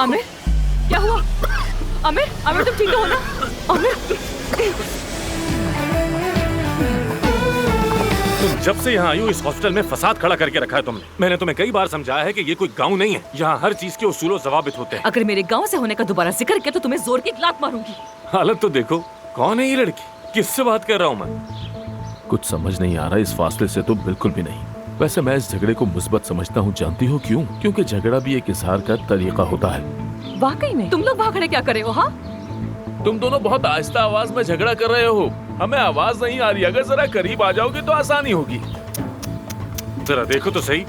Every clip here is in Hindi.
आमिर, क्या हुआ? आमिर, आमिर तुम ठीक तो हो ना? आमिर, तुम जब से यहाँ आई हो इस हॉस्टल में फसाद खड़ा करके रखा है तुमने। मैंने तुम्हें कई बार समझाया है कि ये कोई गांव नहीं है, यहाँ हर चीज के उसूल और ज़वाबित होते हैं। अगर मेरे गांव से होने का दोबारा जिक्र किया तो तुम्हें जोर की लात मारूंगी। हालत तो देखो, कौन है ये लड़की? किससे बात कर रहा हूँ मैं? कुछ समझ नहीं आ रहा इस फासले से तो बिल्कुल भी नहीं। वैसे मैं इस झगड़े को मुस्बत समझता हूँ, जानती हो क्यों? क्योंकि झगड़ा भी एक इजहार का तरीका होता है। वाकई में तुम लोग वहाँ खड़े क्या कर रहे हो? हाँ, तुम दोनों बहुत आहिस्ता आवाज में झगड़ा कर रहे हो, हमें आवाज नहीं आ रही। अगर जरा करीब आ जाओगे तो आसानी होगी। जरा देखो तो सही,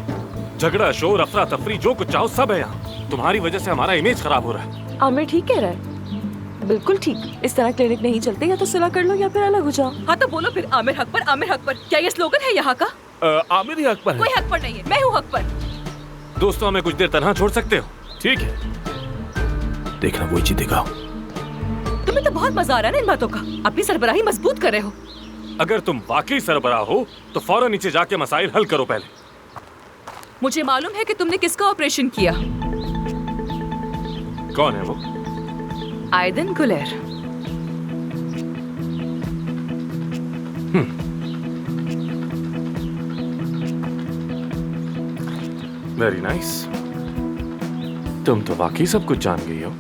झगड़ा, शोर, अफरा तफरी, जो कुछ चाहो सब है यहाँ। तुम्हारी वजह से हमारा इमेज खराब हो रहा है। आमिर ठीक कह रहा है, बिल्कुल ठीक। इस तरह क्लिनिक नहीं चलते, या तो सुलह कर लो या फिर अलग हो जाओ। हाँ तो बोलो फिर, आमिर हक पर, आमिर हक पर। क्या ये स्लोगन है यहाँ का? आमिर ही हक पर है। कोई हक पर नहीं है, मैं हूँ हक पर। दोस्तों, हमें कुछ देर तनहा छोड़ सकते हो? ठीक है, देखना वही जीतेगा। तुम्हें तो बहुत मजा आ रहा है ना इन बातों का। अपनी सरबराही मजबूत कर रहे हो। अगर तुम वाकई सरबराह हो तो फौरन नीचे जाके मसाइल हल करो पहले। मुझे मालूम है कि तुमने किसका ऑपरेशन किया। कौन है वो? आयदन गुलेर। Very nice. तुम तो वाकई सब कुछ जान गई हो।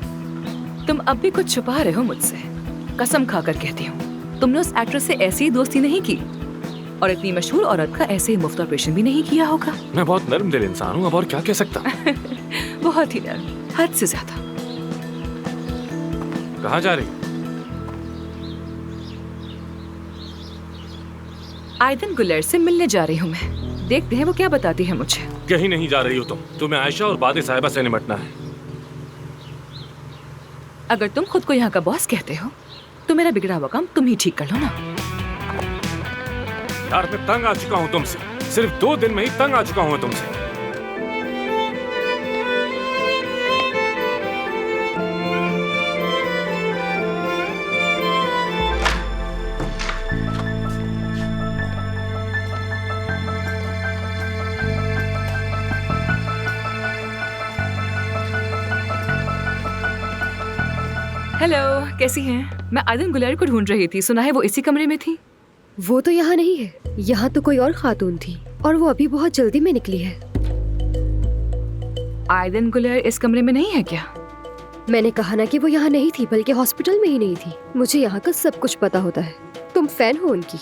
तुम अब भी कुछ छुपा रहे हो मुझसे। कसम खाकर कहती हूँ, तुमने उस एक्ट्रेस से ऐसी ही दोस्ती नहीं की और इतनी मशहूर औरत का ऐसे ही मुफ्त ऑपरेशन भी नहीं किया होगा। मैं बहुत नर्म दिल इंसान हूँ, अब और क्या कह सकता। बहुत ही नर्म, हद से ज्यादा। कहाँ जा रही? आयदन गुलेर से मिलने जा रही हूँ मैं। देखते हैं वो क्या बताती है मुझे। कहीं नहीं जा रही हो तुम। तुम्हें आयशा और बादे साहिबा से निपटना है। अगर तुम खुद को यहाँ का बॉस कहते हो तो मेरा बिगड़ा हुआ काम तुम ही ठीक कर लो ना। यार मैं तंग आ चुका हूँ तुमसे। सिर्फ 2 दिन में ही तंग आ चुका हूँ तुमसे। हेलो, कैसी हैं? मैं आयदन गुलेर को ढूंढ रही थी। सुना है वो इसी कमरे में थी। वो तो यहाँ नहीं है, यहाँ तो कोई और खातून थी और वो अभी बहुत जल्दी में निकली है। आयदन गुलेर इस कमरे में नहीं है क्या? मैंने कहा ना कि वो यहाँ नहीं थी, बल्कि हॉस्पिटल में ही नहीं थी। मुझे यहाँ का सब कुछ पता होता है। तुम फैन हो उनकी?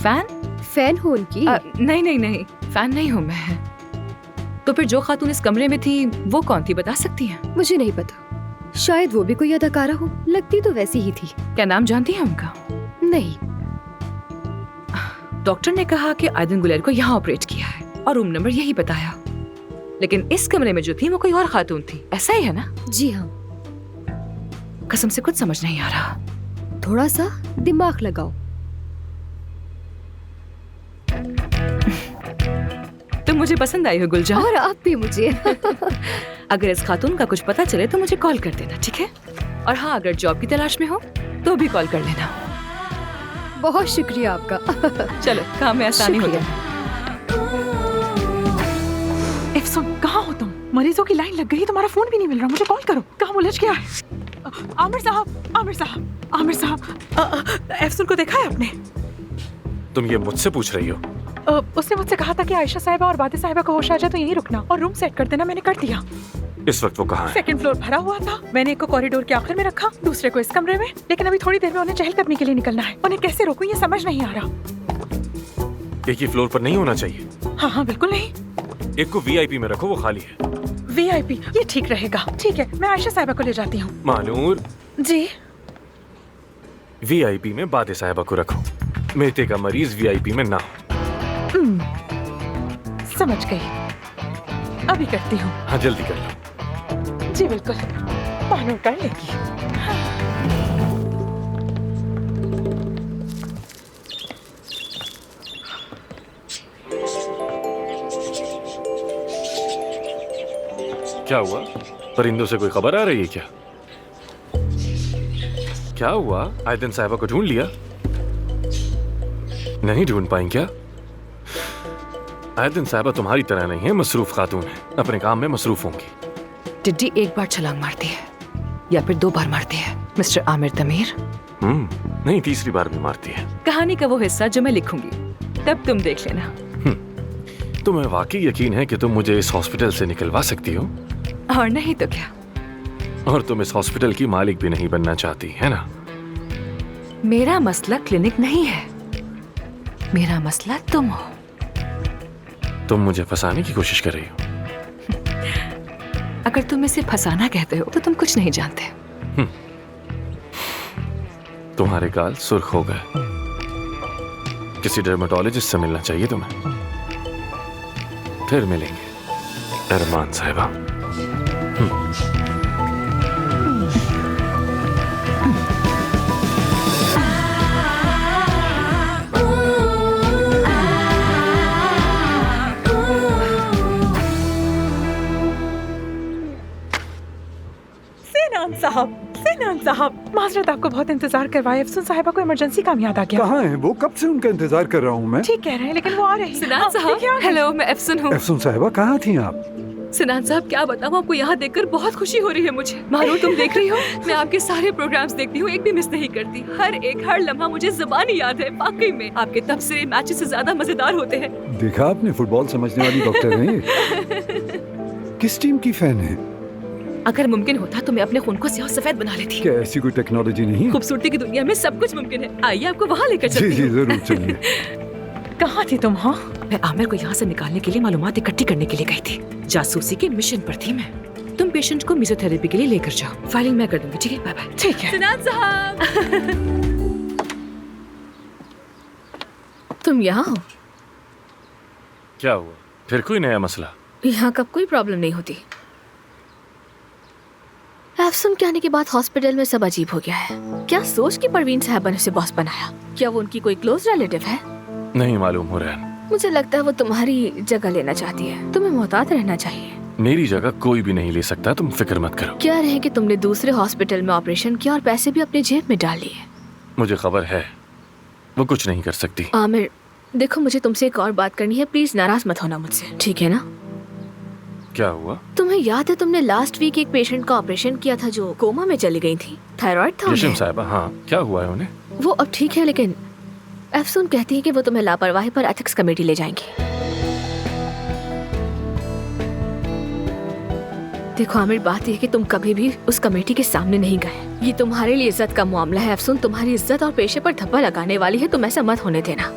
फैन हो उनकी? नहीं नहीं नहीं, फैन नहीं हूँ मैं। तो फिर जो खातून इस कमरे में थी वो कौन थी, बता सकती हैं? मुझे नहीं पता, शायद वो भी कोई अदाकारा हो। लगती तो वैसी ही थी। क्या नाम जानती है उनका? नहीं। डॉक्टर ने कहा कि आयदन गुलेर को यहाँ ऑपरेट किया है और रूम नंबर यही बताया, लेकिन इस कमरे में जो थी वो कोई और खातून थी। ऐसा ही है ना? जी हाँ। कसम से कुछ समझ नहीं आ रहा। थोड़ा सा दिमाग लगाओ। तुम मुझे पसंद आई हो गुलजार। और आप भी मुझे। अगर इस खातून का कुछ पता चले तो मुझे कॉल कर देना, ठीक है? और हाँ, अगर जॉब की तलाश में हो तो भी कॉल कर लेना। बहुत शुक्रिया आपका। चलो, काम में आसानी हो गई। इफ्सुन, कहाँ हो तुम? मरीजों की लाइन लग गई, तुम्हारा फोन भी नहीं मिल रहा। मुझे कॉल करो। कहाँ उलझ गया है? आमिर साहब, आमिर साहब, आमिर साहब, इफ्सुन को देखा है आपने? तुम ये मुझसे पूछ रही हो? उसने मुझसे कहा था कि आयशा साहिबा और बादे साहिबा का होश आ जाए तो यहीं रुकना और रूम सेट कर देना। मैंने कर दिया। इस वक्त वो कहाँ है? 2nd फ्लोर भरा हुआ था। मैंने एक को कॉरिडोर के आखिर में रखा, दूसरे को इस कमरे में। लेकिन अभी थोड़ी देर में उन्हें चहलकदमी के लिए निकलना है। उन्हें कैसे रोकूं ये समझ नहीं आ रहा। एक ही फ्लोर पर नहीं होना चाहिए। हाँ हाँ बिल्कुल नहीं। एक को VIP में रखो, वो खाली है। VIP, ये ठीक रहेगा। ठीक है, मैं आयशा साहिबा को ले जाती हूँ। मानूर जी। VIP में बादे साहिबा को रखो। मेहते का मरीज VIP में ना हो। समझ गई, अभी करती हूँ। हाँ जल्दी कर लो। जी बिल्कुल, मानूर कर लेगी। क्या हुआ? परिंदों से कोई खबर आ रही है क्या? क्या हुआ? आयदन साहिबा को ढूंढ लिया? नहीं ढूंढ पाई क्या? आयदन साहिबा तुम्हारी तरह नहीं है, मसरूफ खातून है, अपने काम में मसरूफ होंगी। टिड्डी एक बार छलांग मारती है या फिर 2 बार मारती है मिस्टर आमिर तमीर। नहीं, तीसरी बार भी मारती है। कहानी का वो हिस्सा जो मैं लिखूंगी तब तुम देख लेना। तुम्हें वाकई यकीन है कि तुम मुझे इस हॉस्पिटल से निकलवा सकती हो? और नहीं तो क्या। और तुम इस हॉस्पिटल की मालिक भी नहीं बनना चाहती, है ना? मेरा मसला क्लिनिक नहीं है, मेरा मसला तुम हो। तुम मुझे फंसाने की कोशिश कर रही हो। अगर तुम इसे फंसाना कहते हो तो तुम कुछ नहीं जानते। तुम्हारे गाल सुर्ख हो गए। किसी डर्मेटोलॉजिस्ट से मिलना चाहिए तुम्हें। फिर मिलेंगे अरमान साहिबा। सिनान साहब, माजरत आपको बहुत इंतजार करवाए। अफसून साहिबा को इमरजेंसी काम याद आ गया। कहाँ है वो? कब से उनका इंतजार कर रहा हूँ मैं। ठीक कह रहे हैं, लेकिन वो आ रही है। सिनान साहब, हेलो, मैं एफसन हूँ। अफसून साहिबा कहाँ थी आप? सिनान साहब, क्या बताऊँ आपको, यहाँ देखकर बहुत खुशी हो रही है मुझे। मालूम तुम देख रही हो, मैं आपके सारे प्रोग्राम्स देखती हूँ, एक भी मिस नहीं करती। हर लम्हा मुझे ज़बानी याद है। वाकई में आपके तबसरे मैचेस से ज्यादा मजेदार होते हैं। देखा आपने, फुटबॉल समझने वाली डॉक्टर है ये। किस टीम की फैन है? अगर मुमकिन होता तो मैं अपने खून को स्याह सफेद बना लेती। क्या ऐसी कोई टेक्नोलॉजी नहीं है? खूबसूरती की दुनिया में सब कुछ मुमकिन है। आइए आपको वहाँ लेकर जी चलती जी हूँ। जरूर चलिए। कहाँ थी तुम? हाँ, मैं आमिर को यहाँ से निकालने के लिए मालूमात इकट्ठी करने के लिए गई थी। जासूसी के मिशन पर थी मैं। तुम पेशेंट को मेसोथेरेपी के लिए लेकर जाओ। फाइलिंग मैं कर दूंगी, ठीक है? Bye bye. ठीक है। सिनान साहब तुम यहाँ हो? क्या हुआ? फिर कोई नया मसला? यहाँ कब कोई प्रॉब्लम नहीं होती। एफसन के आने के बाद हॉस्पिटल में सब अजीब हो गया है। क्या सोच के परवीन साहबा ने उसे बॉस बनाया? क्या वो उनकी कोई क्लोज रिलेटिव है? नहीं मालूम हो रहा है। मुझे लगता है वो तुम्हारी जगह लेना चाहती है। तुम्हें मोहतात रहना चाहिए। मेरी जगह कोई भी नहीं ले सकता, तुम फिक्र मत करो। क्या रहे कि तुमने दूसरे हॉस्पिटल में ऑपरेशन किया और पैसे भी अपनी जेब में डाल लिए। मुझे खबर है वो कुछ नहीं कर सकती। आमिर, देखो, मुझे तुमसे एक और बात करनी है। प्लीज नाराज मत होना मुझसे, ठीक है ना? क्या हुआ? तुम्हें याद है तुमने लास्ट वीक एक पेशेंट का ऑपरेशन किया था जो कोमा में चली गई थी? थायराइड था यशम उन्हें। साहिबा, हाँ, क्या हुआ है उन्हें? वो अब ठीक है, लेकिन एफसून कहती है कि वो तुम्हें लापरवाही पर एथिक्स कमेटी ले जाएंगी। देखो आमिर, बात यह है कि तुम कभी भी उस कमेटी के सामने नहीं गए। ये तुम्हारे लिए इज्जत का मामला है। एफसून तुम्हारी इज्जत और पेशे पर धब्बा लगाने वाली है। तुम ऐसा मत होने देना।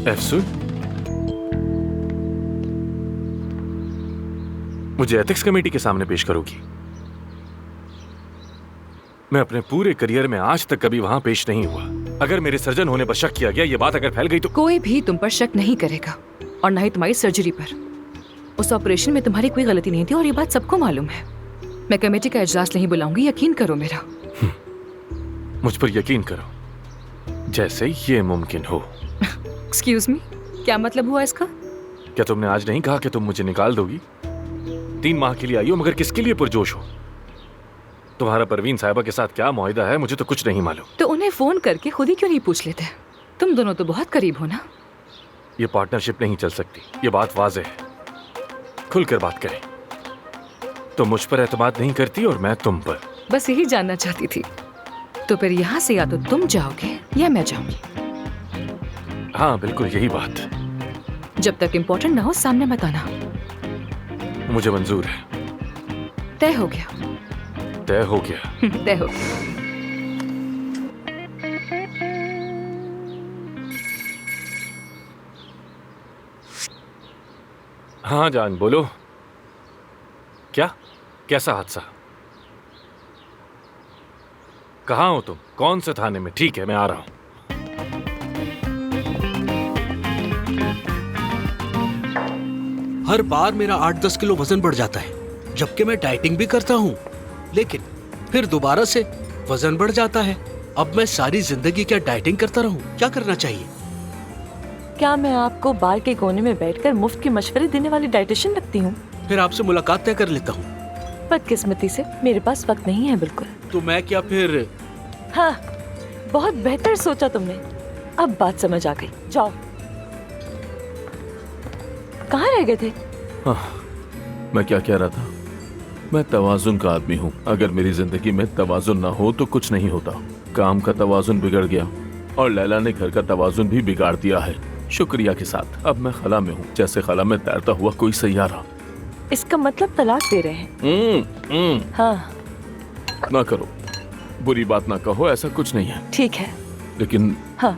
एफसून, मुझे एथिक्स कमेटी के सामने पेश करोगी? मैं अपने पूरे करियर में आज तक कभी वहां पेश नहीं हुआ। अगर मेरे सर्जन होने पर शक किया गया, ये बात अगर फैल गई तो कोई भी तुम पर शक नहीं करेगा, और ना ही तुम्हारी सर्जरी पर। उस ऑपरेशन में तुम्हारी कोई गलती नहीं थी और ये बात सबको मालूम है। मैं कमेटी का इजलास नहीं बुलाऊंगी, यकीन करो मेरा। मुझ पर यकीन करो, जैसे ये मुमकिन हो। एक्सक्यूज मी, क्या मतलब हुआ इसका? क्या तुमने आज नहीं कहा कि तुम मुझे निकाल दोगी? 3 माह के लिए आई हो, मगर किसके लिए पुरजोश हो? तुम्हारा परवीन साहिबा के साथ क्या मुआहिदा है, मुझे तो कुछ नहीं मालूम। तो उन्हें फोन करके खुद ही क्यों नहीं पूछ लेते? तुम दोनों तो बहुत करीब हो ना। ये पार्टनरशिप नहीं चल सकती, ये बात वाज़ेह है। खुलकर बात करें। तुम मुझ पर एतमाद नहीं करती और मैं तुम पर। बस यही जानना चाहती थी। तो फिर यहाँ से या तो तुम जाओगे या मैं जाऊंगी। हाँ, बिल्कुल यही बात। जब तक इम्पोर्टेंट ना हो सामने मत आना। मुझे मंजूर है। तय हो गया। तय हो गया। तय हो गया। हाँ जान, बोलो। क्या? कैसा हादसा? कहाँ हो तुम? कौन से थाने में? ठीक है, मैं आ रहा हूँ। हर बार मेरा 8-10 किलो वजन बढ़ जाता है, जबकि मैं डाइटिंग भी करता हूँ, लेकिन फिर दोबारा से वजन बढ़ जाता है। अब मैं सारी जिंदगी क्या डाइटिंग करता रहूँ? क्या करना चाहिए? क्या मैं आपको बार के कोने में बैठकर मुफ्त के मशवरे देने वाली डाइटिशियन लगती हूँ? फिर आपसे मुलाकात तय कर लेता हूँ। बदकिस्मती से मेरे पास वक्त नहीं है बिल्कुल। तो मैं क्या फिर? हाँ, बहुत बेहतर सोचा तुमने। अब बात समझ आ गई। जाओ। कहाँ रह गए थे? मैं क्या कह रहा था? मैं तवाजुन का आदमी हूँ। अगर मेरी जिंदगी में तवाजुन ना हो तो कुछ नहीं होता। काम का तवाजुन बिगड़ गया और लैला ने घर का तवाजुन भी बिगाड़ दिया है। शुक्रिया के साथ अब मैं खला में हूँ, जैसे खला में तैरता हुआ कोई सैयारा। इसका मतलब तलाक दे रहे हैं? हाँ। ना करो, बुरी बात ना कहो, ऐसा कुछ नहीं है। ठीक है। लेकिन हाँ।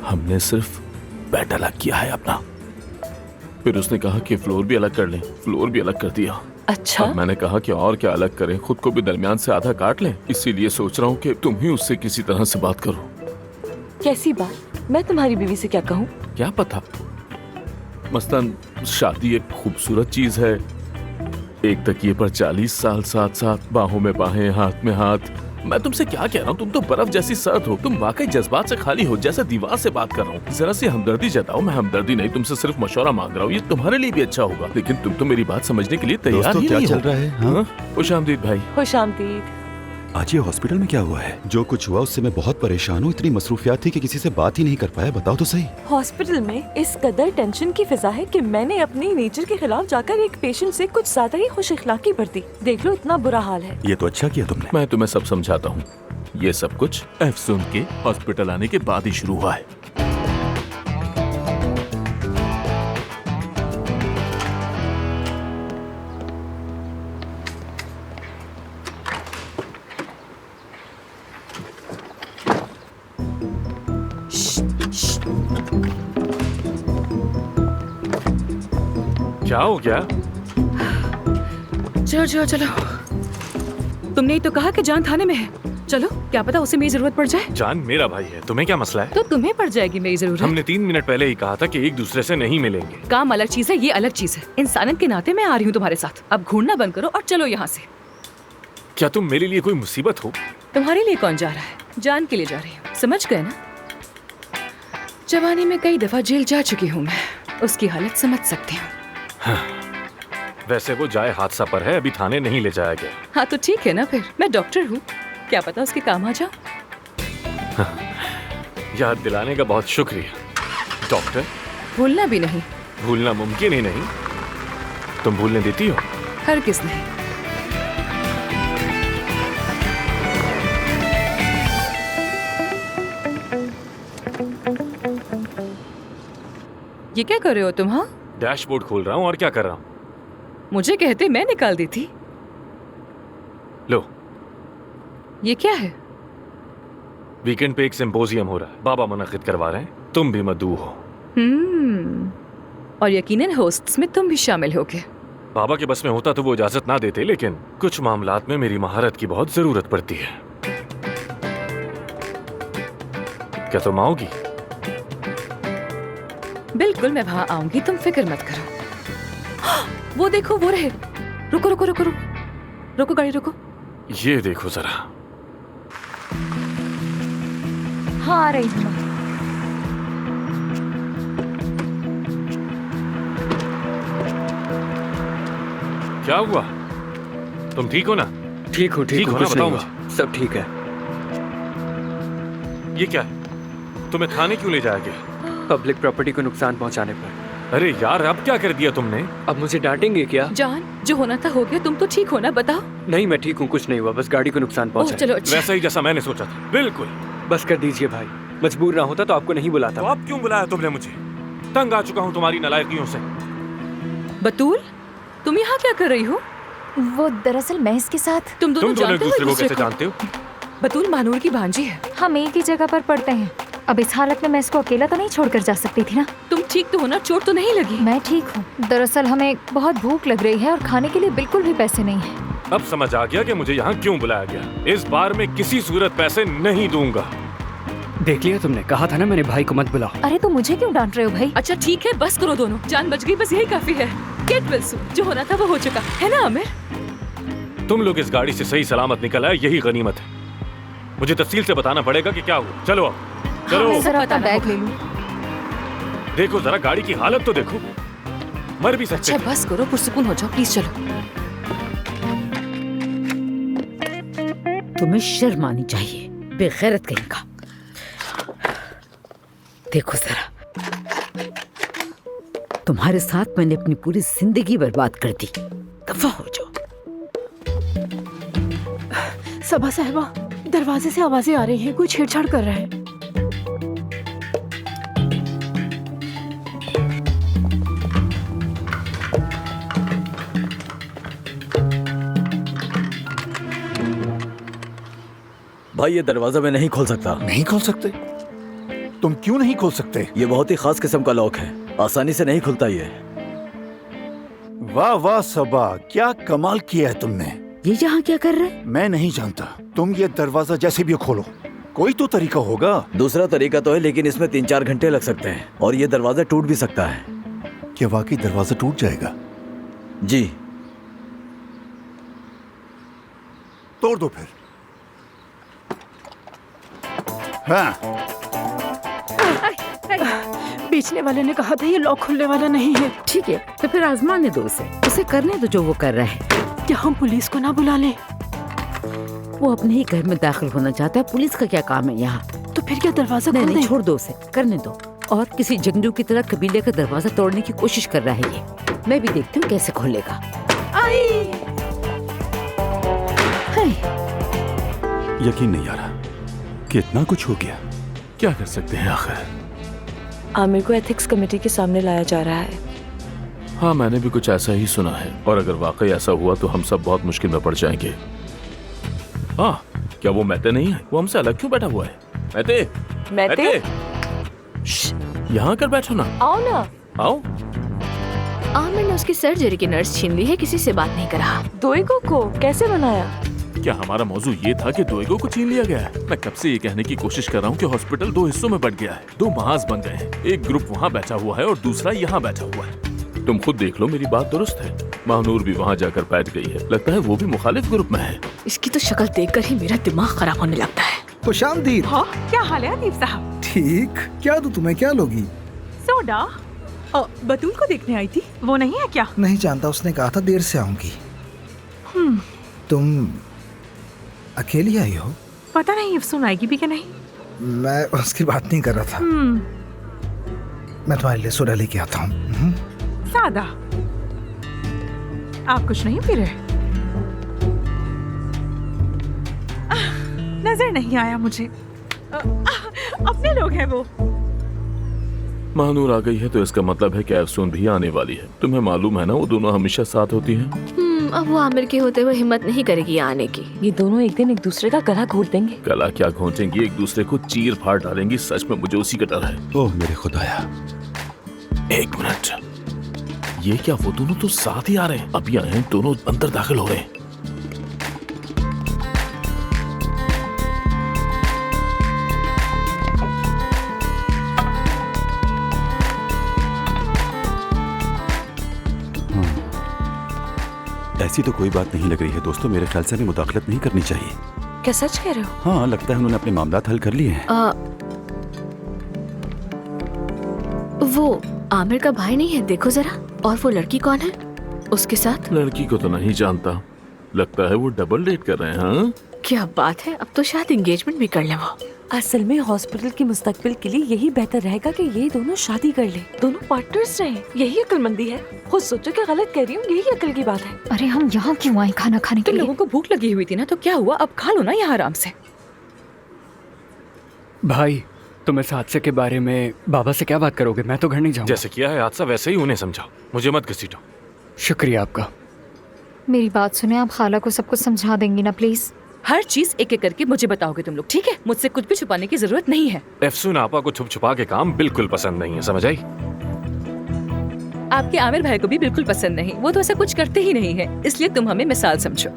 हमने सिर्फ बेड अलग किया है अपना। फिर उसने कहा कि फ्लोर भी अलग कर लें। फ्लोर भी अलग कर दिया। अच्छा। अब मैंने कहा कि और क्या अलग करें, खुद को भी दरमियान से आधा काट लें। इसीलिए सोच रहा हूँ कि तुम ही उससे किसी तरह से बात करो। कैसी बात? मैं तुम्हारी बीवी से क्या कहूँ? क्या पता, मसलन शादी एक खूबसूरत चीज है। एक तकिए पर 40 साल साथ साथ, बाहों में बाहें, हाथ में हाथ। मैं तुमसे क्या कह रहा हूँ, तुम तो बर्फ जैसी सर्द हो। तुम वाकई जज्बात से खाली हो, जैसे दीवार से बात कर रहा हूँ। जरा सी हमदर्दी जताओ। मैं हमदर्दी नहीं, तुमसे सिर्फ मशवरा मांग रहा हूँ। ये तुम्हारे लिए भी अच्छा होगा। लेकिन तुम तो मेरी बात समझने के लिए तैयार दोस्तों, ही क्या नहीं चल हो। रहा है? हाँ? खुशामदीद भाई। खुशामदीद। आज ये हॉस्पिटल में क्या हुआ है? जो कुछ हुआ उससे मैं बहुत परेशान हूँ। इतनी मसरूफियात थी कि किसी से बात ही नहीं कर पाया। बताओ तो सही। हॉस्पिटल में इस कदर टेंशन की फिजा है कि मैंने अपनी नेचर के खिलाफ जाकर एक पेशेंट से कुछ ज्यादा ही खुश इखलाकी बरती। देख लो, इतना बुरा हाल है। ये तो अच्छा किया तुमने। मैं तुम्हें सब समझाता हूँ। ये सब कुछ एफसून के हॉस्पिटल आने के बाद ही शुरू हुआ है। क्या हो गया? चलो चलो चलो। तुमने ही तो कहा कि जान थाने में है। चलो, क्या पता उसे मेरी जरूरत पड़ जाए। जान मेरा भाई है, तुम्हें क्या मसला है? तो तुम्हें पड़ जाएगी मेरी जरूरत। हमने 3 मिनट पहले ही कहा था कि एक दूसरे से नहीं मिलेंगे। काम अलग चीज है, ये अलग चीज है। इंसानियत के नाते मैं आ रही हूँ तुम्हारे साथ। अब घूरना बंद करो और चलो यहाँ से। क्या तुम मेरे लिए कोई मुसीबत हो? तुम्हारे लिए कौन जा रहा है? जान के लिए जा रही हूँ, समझ गए ना? जवानी में कई दफा जेल जा चुकी हूँ मैं, उसकी हालत समझ सकती हूँ। वैसे वो जाए हादसा पर है, अभी थाने नहीं ले जाया गया। हाँ तो ठीक है ना, फिर मैं डॉक्टर हूँ, क्या पता उसके काम आ जाओ। याद दिलाने का बहुत शुक्रिया डॉक्टर। भूलना भी नहीं। भूलना मुमकिन ही नहीं। तुम भूलने देती हो? हर किस नहीं। ये क्या कर रहे हो तुम? हाँ, डैशबोर्ड खोल रहा हूँ और क्या कर रहा हूँ? मुझे कहते मैं निकाल दी थी। लो, ये क्या है? वीकेंड पे एक सिंपोजियम हो रहा है, बाबा मुनक्किद करवा रहे हैं, तुम भी मदऊ हो। और यकीनन होस्ट्स में तुम भी शामिल होगे। बाबा के बस में होता तो वो इजाजत ना देते, लेकिन कुछ मामलात में मेरी महारत की बहुत जरूरत पड़ती है। क्या तुम आओगी? बिल्कुल, मैं वहां आऊंगी, तुम फिक्र मत करो। वो देखो, वो रहे। रुको रुको रुको रुको रुको, गाड़ी रुको। ये देखो जरा। हाँ, आ रही हूँ। क्या हुआ? तुम ठीक हो ना? ठीक हूँ, ठीक हो ना? कुछ बताओ नहीं मुझे। हुआ। सब ठीक है। ये क्या है? तुम्हें थाने क्यों ले जाया गया? पब्लिक प्रॉपर्टी को नुकसान पहुंचाने पर। अरे यार, अब क्या कर दिया तुमने? अब मुझे डांटेंगे क्या? जान, जो होना था हो गया, तुम तो ठीक हो ना? बताओ। नहीं, मैं ठीक हूँ, कुछ नहीं हुआ, बस गाड़ी को नुकसान ओह पहुंचा। चलो, अच्छा। वैसा ही जैसा मैंने सोचा था, बिल्कुल। बस कर दीजिए भाई, मजबूर ना होता तो आपको नहीं बुलाता। तो अब क्यों बुलाया तुमने मुझे? तंग आ चुका हूँ तुम्हारी नालायकियों से। बतूल, तुम यहाँ क्या कर रही हो? वो दरअसल मैं इसके साथ। तुम दोनों तुम दोनों एक जानते हो दूसरे को एक-दूसरे कैसे जानते हो? बतूल मानूर की भांजी है। हम एक ही जगह पर पढ़ते हैं। अब इस हालत में मैं इसको अकेला तो नहीं छोड़कर जा सकती थी ना। तुम ठीक तो हो ना? चोट तो नहीं लगी? मैं ठीक हूँ। दरअसल हमें बहुत भूख लग रही है और खाने के लिए बिल्कुल भी पैसे नहीं है। अब समझ आ गया कि मुझे यहाँ क्यों बुलाया गया। इस बार मैं किसी सूरत पैसे नहीं दूंगा। देख लिया तुमने, कहा था ना मेरे भाई को मत बुलाओ। अरे तो मुझे क्यों डांट रहे हो भाई? अच्छा ठीक है, बस करो दोनों। जान बच गई, बस यही काफी है। गेट वेल सून, जो होना था वो हो चुका है ना आमिर? तुम लोग इस गाड़ी से सही सलामत निकल आए, यही गनीमत है। मुझे तफसील से बताना पड़ेगा कि क्या हुआ। चलो अब, चलो। मैं जरा अपना बताना बैग होगा। ले लूं। देखो जरा गाड़ी की हालत तो देखो, मर भी सकते अच्छा थे। बस करो, पुरसुकून हो जाओ प्लीज। चलो तुम्हें शर्म आनी चाहिए, बेगैरत कहीं का। देखो जरा, तुम्हारे साथ मैंने अपनी पूरी जिंदगी बर्बाद कर दी। दफा हो जाओ। सबा साहिबा, दरवाजे से आवाजें आ रही हैं, कोई छेड़छाड़ कर रहा है। भाई ये दरवाजा मैं नहीं खोल सकता। नहीं खोल सकते? तुम क्यों नहीं खोल सकते? ये बहुत ही खास किस्म का लॉक है, आसानी से नहीं खुलता ये। वाह वाह सबा, क्या कमाल किया है तुमने। ये यहाँ क्या कर रहे हैं? मैं नहीं जानता, तुम ये दरवाजा जैसे भी खोलो, कोई तो तरीका होगा। दूसरा तरीका तो है, लेकिन इसमें 3-4 घंटे लग सकते हैं और ये दरवाजा टूट भी सकता है। क्या वाकई दरवाजा टूट जाएगा? जी। तोड़ दो फिर। हाँ। बेचने वाले ने कहा था ये लॉक खुलने वाला नहीं है। ठीक है, तो फिर आजमाने दो उसे करने दो जो वो कर रहा है। क्या हम पुलिस को ना बुला लें? वो अपने ही घर में दाखिल होना चाहता है, पुलिस का क्या काम है यहाँ? तो फिर क्या दरवाजा खोल दें? छोड़ दो उसे, करने दो। और किसी जंगजू की तरह कबीले का दरवाजा तोड़ने की कोशिश कर रहा है ये। मैं भी देखती हूँ कैसे खोलेगा। यकीन नहीं आ रहा कि इतना कुछ हो गया। क्या कर सकते हैं आखिर? आमिर को एथिक्स कमेटी के सामने लाया जा रहा है। हाँ, मैंने भी कुछ ऐसा ही सुना है, और अगर वाकई ऐसा हुआ तो हम सब बहुत मुश्किल में पड़ जाएंगे। हाँ, क्या वो मैते नहीं है? वो हमसे अलग क्यों बैठा हुआ है? मैते, मैते? यहाँ कर बैठो ना। आओ ना। आओ। आमिर ने उसकी सर्जरी की नर्स छीन ली है, किसी से बात नहीं करा। दोएगो को कैसे बनाया? क्या हमारा मौजू ये था कि दोएगो को छीन लिया गया है? मैं कब से ये कहने की कोशिश कर रहा हूँ कि हॉस्पिटल 2 हिस्सों में बंट गया है, 2 महाज बन गए हैं। एक ग्रुप वहाँ बैठा हुआ है और दूसरा यहाँ बैठा हुआ है। तुम खुद देख लो, मेरी बात दुरुस्त है। महानूर भी वहाँ जाकर बैठ गई है, लगता है वो भी मुखालिफ ग्रुप में है। इसकी तो शक्ल देखकर ही मेरा दिमाग खराब होने लगता है। खुशामदीद। हाँ, क्या हाल है अदीब साहब? ठीक। क्या दूं तुम्हें, क्या लोगी? सोडा। बतूल को देखने आई थी, वो नहीं है क्या? नहीं जानता, उसने कहा था देर से आऊंगी। तुम अकेली आई हो? पता नहीं अफसून आएगी भी कि नहीं। मैं उसकी बात नहीं कर रहा था। मैं तुम्हारे लिए सोडा लेके आता हूँ। सादा। आप कुछ नहीं पी रहे? नजर नहीं आया मुझे। अपने लोग हैं वो। महानूर आ गई है तो इसका मतलब है कि अफसून भी आने वाली है। तुम्हें मालूम है ना, वो दोनों हमेशा साथ होती हैं। अब वो आमिर के होते हुए हिम्मत नहीं करेगी आने की। ये दोनों एक दिन एक दूसरे का गला घोट देंगे। गला क्या घोंटेंगी, एक दूसरे को चीर फाड़ डालेंगी। सच में मुझे उसी का डर है। ओह मेरे खुदाया। 1 मिनट, ये क्या वो दोनों तो साथ ही आ रहे हैं? अभी आए हैं, दोनों अंदर दाखिल हो रहे हैं। ऐसी तो कोई बात नहीं लग रही है दोस्तों, मेरे ख्याल से हमें मुदाखलत नहीं करनी चाहिए। क्या सच कह रहे हो? हाँ, लगता है उन्होंने अपने मामलात हल कर लिए हैं। वो आमिर का भाई नहीं है, देखो जरा। और वो लड़की कौन है उसके साथ? लड़की को तो नहीं जानता, लगता है वो डबल डेट कर रहे हैं। हाँ? क्या बात है, अब तो शायद एंगेजमेंट भी कर ले वो। असल में हॉस्पिटल की मुस्तकबिल के लिए यही बेहतर रहेगा कि ये दोनों शादी कर ले, दोनों पार्टनर्स रहे। यही अक्लमंदी है। खुद सोचो क्या गलत कह रही हूँ, यही अकल की बात है। अरे हम यहाँ क्यों आए खाना खाने के लिए? लोगों को भूख लगी हुई थी ना, तो क्या हुआ, अब खा लो ना यहाँ आराम से। भाई, तुम इस हादसे के बारे में बाबा से क्या बात करोगे? मैं तो घर नहीं जाऊंगा। जैसे किया है हादसा वैसे ही उन्हें समझाओ, मुझे मत घसीटो। शुक्रिया आपका। मेरी बात सुने, आप खाला को सब कुछ समझा देंगी ना प्लीज? हर चीज एक एक करके मुझे बताओगे तुम लोग, ठीक है? मुझसे कुछ भी छुपाने की जरूरत नहीं है। अफसून आपा को छुप छुपा के काम बिल्कुल पसंद नहीं है, समझ आई? आपके आमिर भाई को भी बिल्कुल पसंद नहीं, वो तो ऐसा कुछ करते ही नहीं है। इसलिए तुम हमें मिसाल समझो।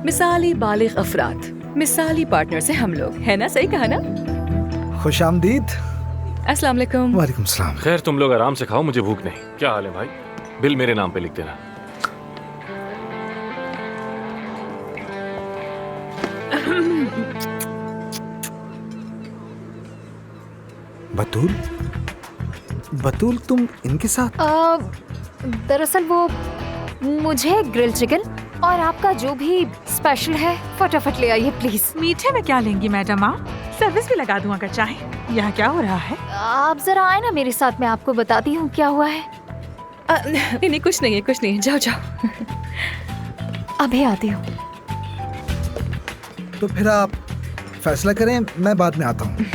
मिसाली बालिग अफराद, मिसाली पार्टनर्स हैं हम लोग, है ना? सही कहा ना? खुशामदीद। अस्सलाम वालेकुम। वालेकुम सलाम। खैर तुम लोग आराम से खाओ, मुझे भूख नहीं। क्या हाल है भाई? बिल मेरे नाम पे लिख देना। बतूल, बतूल तुम इनके साथ? दरअसल वो मुझे ग्रिल चिकन और आपका जो भी स्पेशल है, फटाफट ले आइए प्लीज। मीठे में क्या लेंगी मैडम आप? सर्विस भी लगा दूं अगर चाहे। यहाँ क्या हो रहा है? आप जरा आए ना मेरे साथ, मैं आपको बताती हूँ क्या हुआ है। नहीं नहीं, कुछ नहीं है, कुछ नहीं है, जाओ जाओ। अभी आती हूँ। तो फिर आप फैसला करें, मैं बाद में आता हूँ।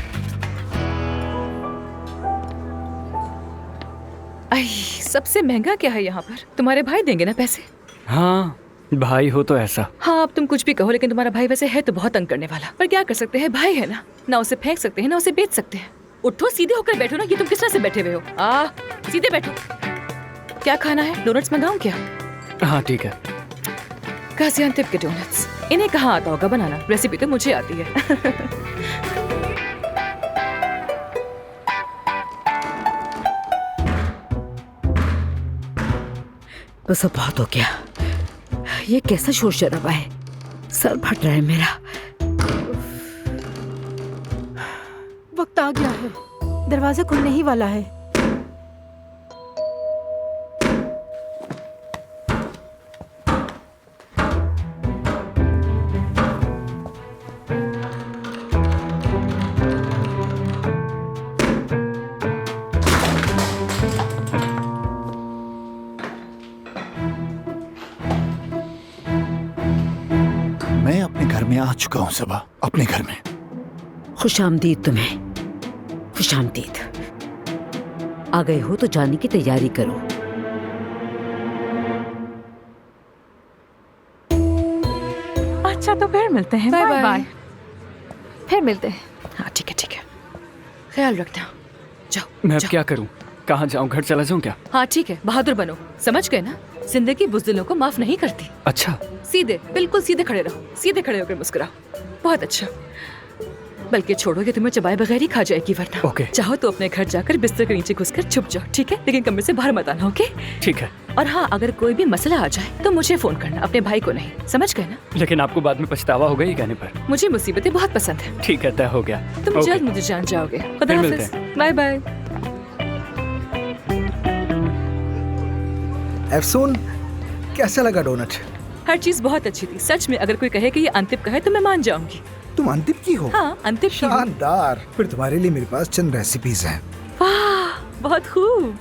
सबसे महंगा क्या है यहाँ पर? तुम्हारे भाई देंगे ना पैसे? हाँ, भाई हो तो ऐसा। हाँ, अब तुम कुछ भी कहो, लेकिन तुम्हारा भाई वैसे है तो बहुत तंग करने वाला। पर क्या कर सकते हैं, भाई है ना उसे फेंक सकते हैं ना उसे बेच सकते हैं। उठो, सीधे होकर बैठो ना, ये तुम किस तरह से बैठे हुए हो? सीधे बैठो। क्या खाना है? डोनट्स मंगाऊं क्या? हाँ ठीक है। गाजियान्तेप के डोनट्स, इन्हें कहाँ आता होगा बनाना? रेसिपी तो मुझे आती है। बस अब बहुत हो गया। ये कैसा शोर शराबा है, सर फट रहा है मेरा। वक्त आ गया है, दरवाजा खुलने ही वाला है। मैं अपने घर में आ चुका हूँ सबा, अपने घर में। खुशामदीद तुम्हें, खुशामदीद। आ गए हो तो जाने की तैयारी करो। अच्छा तो फिर मिलते हैं। Bye bye bye. फिर मिलते हैं। हाँ ठीक है ठीक है, ख्याल रखना। जाओ। मैं अब जाओ। क्या करूँ? कहाँ जाऊँ? घर चला जाऊँ क्या? हाँ ठीक है, बहादुर बनो, समझ गए ना? जिंदगी बुज़दिलों को माफ नहीं करती। अच्छा। सीधे, बिल्कुल सीधे खड़े रहो, सीधे खड़े होकर मुस्कुराओ। बहुत अच्छा। बल्कि छोड़ो, ये तुम्हें चबाए बगैर ही खा जाएगी वरना। ओके। चाहो तो अपने घर जाकर बिस्तर के नीचे घुसकर छुप जाओ, ठीक है? लेकिन कमरे से बाहर मत आना, ओके? ठीक है। और हाँ, अगर कोई भी मसला आ जाए तो मुझे फोन करना, अपने भाई को नहीं, समझ गए ना? लेकिन आपको बाद में पछतावा होगा ये कहने पर। मुझे मुसीबतें बहुत पसंद है। ठीक है, तय हो गया। तुम ओके। जल्द मुझे जान जाओगे। खुदा फिर मिलते हाफिज, बाय बाय। एफसून, कैसा लगा डोनट? हर चीज बहुत अच्छी थी, सच में। अगर कोई कहे कि ये अंतिम का है तो मैं मान जाऊंगी। तुम अंतिम की हो? हाँ, अंतिम की हूँ। शानदार। फिर तुम्हारे लिए मेरे पास चंद रेसिपीज हैं। वाह, बहुत खूब।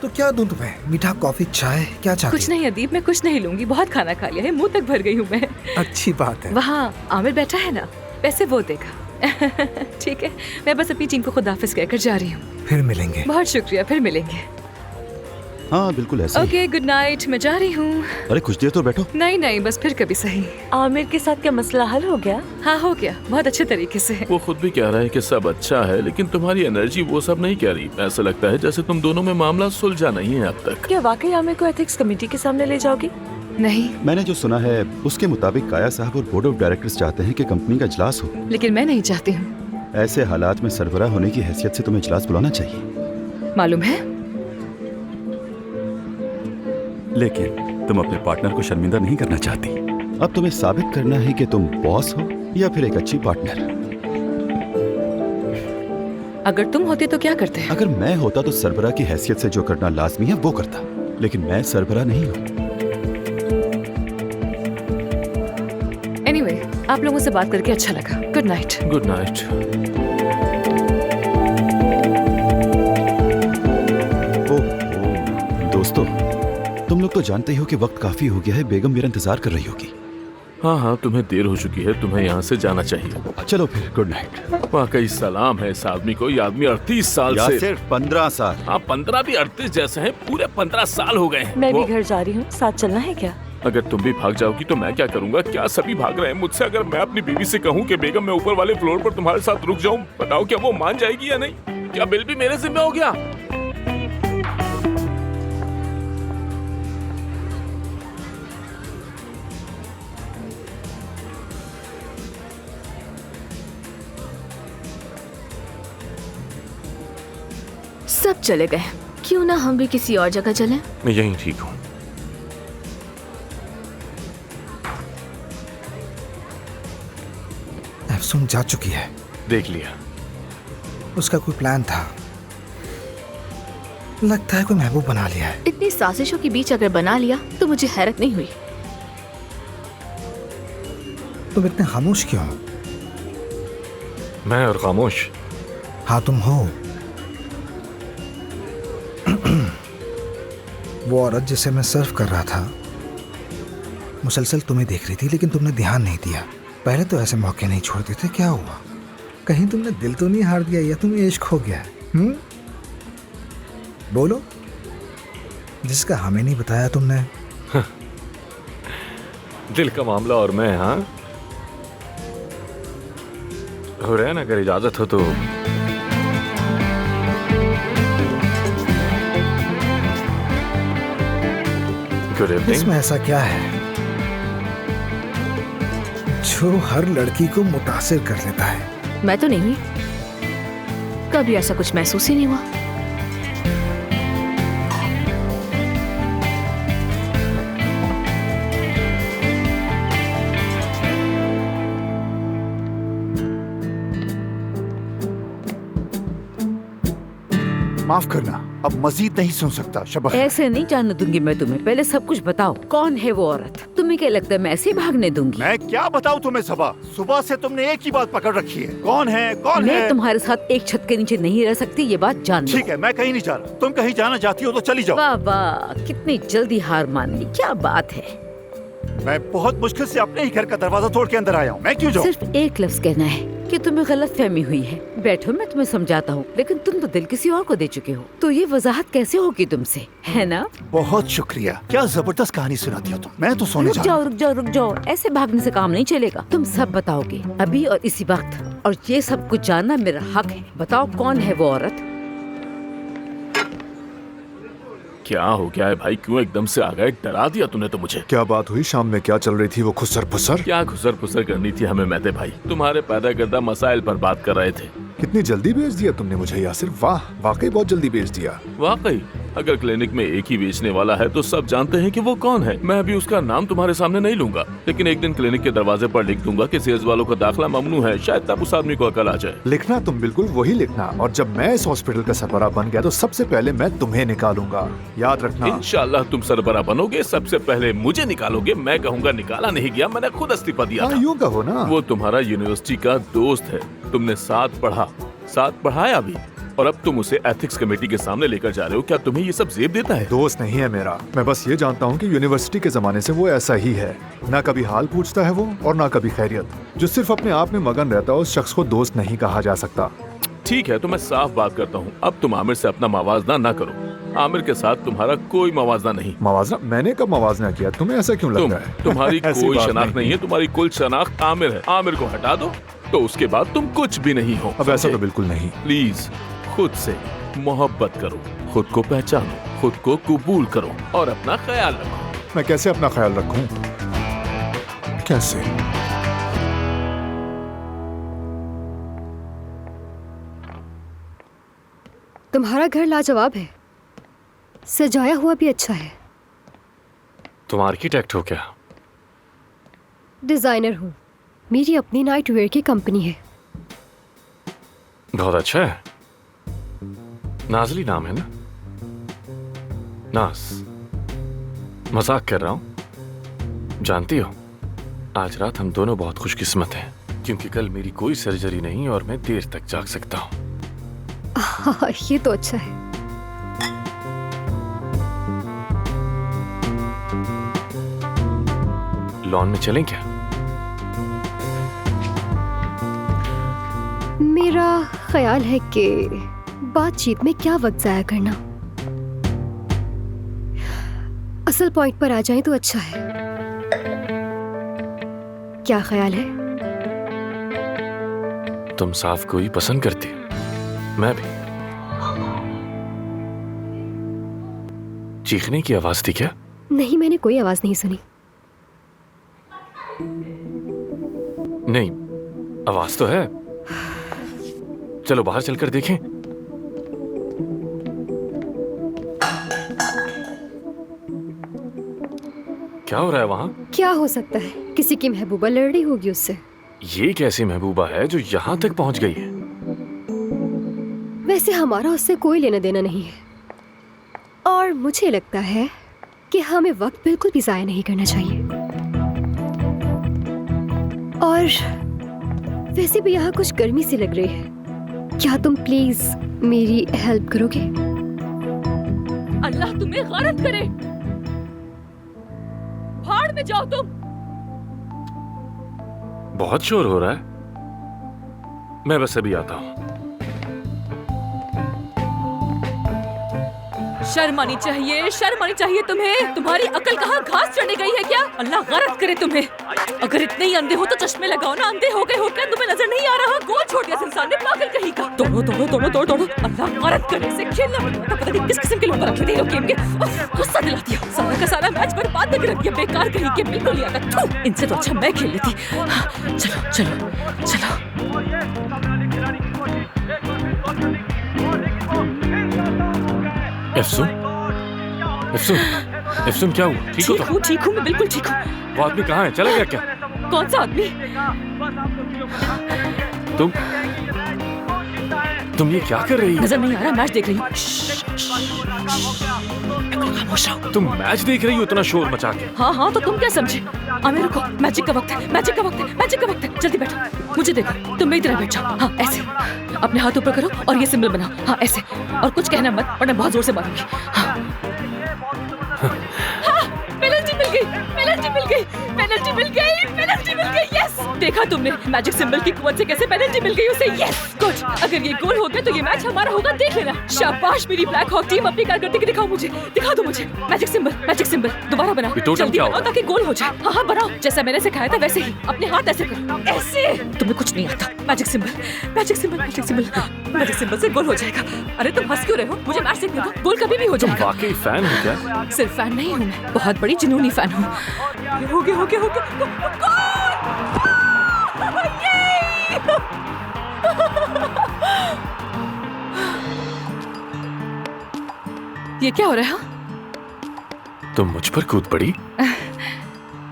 तो क्या दूं तुम्हें? मीठा, कॉफी, चाय, क्या चाहती कुछ नहीं अदीब, मैं कुछ नहीं लूंगी। बहुत खाना खा लिया है, मुंह तक भर गई हूँ मैं। अच्छी बात है। वहाँ आमिर बैठा है ना, पैसे वो देगा। ठीक है, मैं बस अपनी टीम को खुदाफिज कहकर जा रही हूँ। फिर मिलेंगे। बहुत शुक्रिया, फिर मिलेंगे। हाँ बिल्कुल ऐसा ही। ओके, गुड नाइट, मैं जा रही हूँ। अरे कुछ देर तो बैठो। नहीं नहीं, बस फिर कभी सही। आमिर के साथ क्या मसला हल हो गया? हाँ हो गया, बहुत अच्छे तरीके से। वो खुद भी कह रहा है कि सब अच्छा है, लेकिन तुम्हारी एनर्जी वो सब नहीं कह रही। ऐसा लगता है जैसे तुम दोनों में मामला सुलझा नहीं है अब तक। क्या वाकई आमिर को एथिक्स कमेटी के सामने ले जाओगी? नहीं। मैंने जो सुना है उसके मुताबिक काया साहब और बोर्ड ऑफ डायरेक्टर्स चाहते हैं कि कंपनी का इजलास हो। लेकिन मैं नहीं चाहती हूँ। ऐसे हालात में सरबराह होने की हैसियत से तुम्हें इजलास बुलाना चाहिए। मालूम है, लेकिन तुम अपने पार्टनर को शर्मिंदा नहीं करना चाहती। अब तुम्हें साबित करना है कि तुम बॉस हो या फिर एक अच्छी पार्टनर। अगर तुम होते तो क्या करते? अगर मैं होता तो सरबराह की हैसियत से जो करना लाजमी है वो करता, लेकिन मैं सरबराह नहीं हूँ। एनीवे, आप लोगों से बात करके अच्छा लगा। Good night. Good night. दोस्तों, तुम लोग तो जानते ही हो कि वक्त काफी हो गया है। बेगम मेरा इंतजार कर रही होगी। हाँ हाँ, तुम्हें देर हो चुकी है, तुम्हें यहाँ से जाना चाहिए। चलो फिर, गुड नाइट। वाकई सलाम है इस आदमी को। ये आदमी 38 साल से। सिर्फ 15 साल। हाँ, 15 भी 38 जैसे हैं। पूरे 15 साल हो गए हैं। मैं भी घर जा रही हूँ, साथ चलना है क्या? अगर तुम भी भाग जाओगी तो मैं क्या करूंगा? क्या सभी भाग रहे हैं मुझसे? अगर मैं अपनी बीवी से कहूँ कि बेगम मैं ऊपर वाले फ्लोर पर तुम्हारे साथ रुक जाऊँ, बताओ क्या वो मान जाएगी या नहीं? क्या बिल भी मेरे जिम्मे हो गया? सब चले गए, क्यों ना हम भी किसी और जगह चलें? मैं यहीं ठीक हूँ। एफसून जा चुकी है। देख लिया। उसका कोई प्लान था, लगता है कोई महबूब बना लिया है। इतनी साजिशों के बीच अगर बना लिया तो मुझे हैरत नहीं हुई। तुम इतने खामोश क्यों हो? मैं और खामोश? हाँ तुम हो। वो औरत जिसे मैं सर्व कर रहा था मुसलसल तुम्हें देख रही थी, लेकिन तुमने ध्यान नहीं दिया। पहले तो ऐसे मौके नहीं छोड़ते थे, क्या हुआ? कहीं तुमने दिल तो नहीं हार दिया या तुम्हें इश्क हो गया है? बोलो, जिसका हमें नहीं बताया तुमने। दिल का मामला और मैं, हाँ हो रहा है ना, अगर इजाजत हो तो। Good evening. इसमें ऐसा क्या है जो हर लड़की को मुतासिर कर लेता है? मैं तो नहीं, कभी ऐसा कुछ महसूस ही नहीं हुआ। माफ करना, अब मजीद नहीं सुन सकता। शबा, ऐसे नहीं जाने दूंगी मैं तुम्हें। पहले सब कुछ बताओ, कौन है वो औरत? तुम्हें क्या लगता है मैं ऐसे ही भागने दूंगी? मैं क्या बताऊं तुम्हें सबा? सुबह से तुमने एक ही बात पकड़ रखी है। कौन है, कौन है? मैं तुम्हारे साथ एक छत के नीचे नहीं रह सकती, ये बात जान लो। ठीक है, मैं कहीं नहीं जा रहा। तुम कहीं जाना चाहती हो तो चली जाओ। वाह वाह, कितनी जल्दी हार मान ली, क्या बात है। मैं बहुत मुश्किल से अपने ही घर का दरवाजा तोड़ के अंदर आया हूँ। मैं क्यों जाऊँ? सिर्फ एक लफ्ज कहना है कि तुम्हें गलत फहमी हुई है। बैठो, मैं तुम्हें समझाता हूँ। लेकिन तुम तो दिल किसी और को दे चुके हो, तो ये वजाहत कैसे होगी तुमसे, है ना? बहुत शुक्रिया। क्या जबरदस्त कहानी सुनाती हो तुम। मैं तो सोने रुक जाओ रुक जाओ रुक जाओ, ऐसे भागने से काम नहीं चलेगा। तुम सब बताओगे अभी और इसी वक्त, और ये सब कुछ जानना मेरा हक है। बताओ कौन है वो औरत? क्या हो गया है भाई, क्यों एकदम से आ गए? डरा दिया तूने तो मुझे। क्या बात हुई? शाम में क्या चल रही थी वो खुसर फुसर? क्या खुसर फुसर करनी थी हमें मेहते भाई? तुम्हारे पैदा करदा मसाइल पर बात कर रहे थे। कितनी जल्दी भेज दिया तुमने मुझे यासिर, वाह वाकई बहुत जल्दी भेज दिया। वाकई, अगर क्लिनिक में एक ही बेचने वाला है तो सब जानते हैं कि वो कौन है। मैं अभी उसका नाम तुम्हारे सामने नहीं लूंगा, लेकिन एक दिन क्लिनिक के दरवाजे पर लिख दूंगा कि सेल्स वालों का दाखिला ममनू है। शायद तब उस आदमी को अकल आ जाए। लिखना तुम बिल्कुल वही लिखना, और जब मैं इस हॉस्पिटल का सरबराह बन गया तो सबसे पहले मैं तुम्हें निकालूंगा, याद रखना। इंशाल्लाह तुम सरबराह बनोगे, सबसे पहले मुझे निकालोगे। मैं कहूँगा निकाला नहीं गया, मैंने खुद इस्तीफा दिया था। यूँ कहो ना। वो तुम्हारा यूनिवर्सिटी का दोस्त है, तुमने साथ पढ़ा, साथ पढ़ाया भी, और अब तुम उसे एथिक्स कमेटी के सामने लेकर जा रहे हो। क्या तुम्हें ये सब जेब देता है? दोस्त नहीं है मेरा, मैं बस ये जानता हूँ कि यूनिवर्सिटी के जमाने से वो ऐसा ही है। ना कभी हाल पूछता है वो, और ना कभी खैरियत। जो सिर्फ अपने आप में मगन रहता है उस शख्स को दोस्त नहीं कहा जा सकता। ठीक है, तो मैं साफ बात करता हूँ, अब तुम आमिर से अपना मवाजना ना करो। आमिर के साथ तुम्हारा कोई मवाजना नहीं। मवाजना? मैंने कब मवाजना किया? तुम्हें ऐसा क्यों लग रहा है? तुम्हारी ऐसी कोई बात शनाख्त नहीं है, तुम्हारी कुल शनाख्त आमिर है। आमिर को हटा दो तो उसके बाद तुम कुछ भी नहीं हो। अब ऐसा तो बिल्कुल नहीं। प्लीज खुद से मोहब्बत करो, खुद को पहचानो, खुद को कबूल करो और अपना ख्याल रखो। मैं कैसे अपना ख्याल रखूं? कैसे? तुम्हारा घर लाजवाब है, सजाया हुआ भी अच्छा है। तुम आर्किटेक्ट हो क्या? डिजाइनर हूँ, मेरी अपनी नाइट वेयर की कंपनी है। बहुत अच्छा है। नाजली नाम है ना? नाज। मजाक कर रहा हूँ। जानती हो, आज रात हम दोनों बहुत खुशकिस्मत हैं, क्योंकि कल मेरी कोई सर्जरी नहीं और मैं देर तक जाग सकता हूँ। ये तो अच्छा है। लॉन में चलें क्या? मेरा ख्याल है कि बातचीत में क्या वक्त जाया करना, असल पॉइंट पर आ जाए तो अच्छा है। क्या ख्याल है? तुम साफ कोई पसंद करती हो? मैं भी। चीखने की आवाज थी क्या? नहीं, मैंने कोई आवाज नहीं सुनी। नहीं, आवाज तो है। चलो बाहर चलकर देखें। क्या हो रहा है वहाँ? क्या हो सकता है? किसी की महबूबा लड़ रही होगी उससे। ये कैसी महबूबा है जो यहाँ तक पहुँच गई है? वैसे हमारा उससे कोई लेना देना नहीं है, और मुझे लगता है कि हमें वक्त बिल्कुल भी जाया नहीं करना चाहिए। और वैसे भी यहाँ कुछ गर्मी सी लग रही है। क्या तुम प्लीज मेरी हेल्प करोगे? अल्लाह तुम्हें गलत करे, भाड़ में जाओ तुम। बहुत शोर हो रहा है, मैं बस अभी आता हूँ। शर्म आनी चाहिए, शर्म आनी चाहिए तुम्हें। तुम्हारी अकल कहाँ घास चढ़ने गई है क्या? अल्लाह गलत करे तुम्हें। अगर इतने ही अंधे हो तो चश्मे लगाओ ना। अंधे हो गए हो क्या? तुम्हें नजर नहीं आ रहा? गोल छोड़ दिया इस इंसान ने, पागल कहीं का। दौड़ो दौड़ो दौड़ो दौड़ो दौड़ो। अल्लाह गलत करे, से खेलना पड़ता। पता नहीं किस किस्म के लोग रखे थे गेम के। गुस्सा दिला दिया, सारा का सारा मैच बर्बाद करके रख दिया। बेकार कहीं के, बिल्कुल नहीं आता। थू, इनसे तो अच्छा मैं खेल लेती। चलो चलो चलो। एफसून, एफसून, एफसून क्या हुआ? ठीक हो? ठीक हूँ, मैं बिल्कुल ठीक हूँ। वो आदमी कहाँ है? चला गया क्या? कौन सा आदमी? तुम ये क्या कर रही हो? नजर नहीं आ रहा, मैच देख रही हूँ। खामोश रहो। तुम मैच देख रही हो इतना शोर मचा के? हाँ तो तुम क्या समझे? आमिर को मैजिक का वक्त है, मैजिक का वक्त है, मैजिक का वक्त है। जल्दी बैठो, मुझे देखो। तुम मेरी तरह बैठ जाओ। हाँ ऐसे, अपने हाथ ऊपर करो और ये सिंबल बनाओ। हाँ ऐसे, और कुछ कहना मत वरना बहुत जोर से मारूंगी। हाँ पेनल्टी मिल गई, पेनल्टी मिल गई, पेनल्टी मिल गई, पेनल्टी मिल गई। यस, देखा तुमने मैजिक सिंबल की कुवत से कैसे पेनल्टी मिल गई उसे। यस गुड, अगर ये गोल हो गया तो ये मैच हमारा होगा, देख लेना। शाबाश मेरी ब्लैक हॉक टीम, अपनी कारकर्दगी दिखाओ मुझे, दिखा दो मुझे। मैजिक सिंबल दोबारा बनाओ, जल्दी बनाओ ताकि गोल हो जाए। हाँ बनाओ, जैसा मैंने सिखाया था वैसे ही। अपने हाथ ऐसे करो, ऐसे। तुम्हें कुछ नहीं आता। Magic symbol, magic symbol, magic symbol, magic symbol से गोल हो जाएगा। अरे तुम हंस क्यों रहे हो? मुझे मैच देखने दो, गोल कभी भी हो जाएगा। वाकई फैन हो क्या? सिर्फ फैन नहीं हूँ मैं, बहुत बड़ी जुनूनी फैन हूँ। हो गया हो गया हो गया। ये क्या हो रहा है? तुम मुझ पर कूद पड़ी?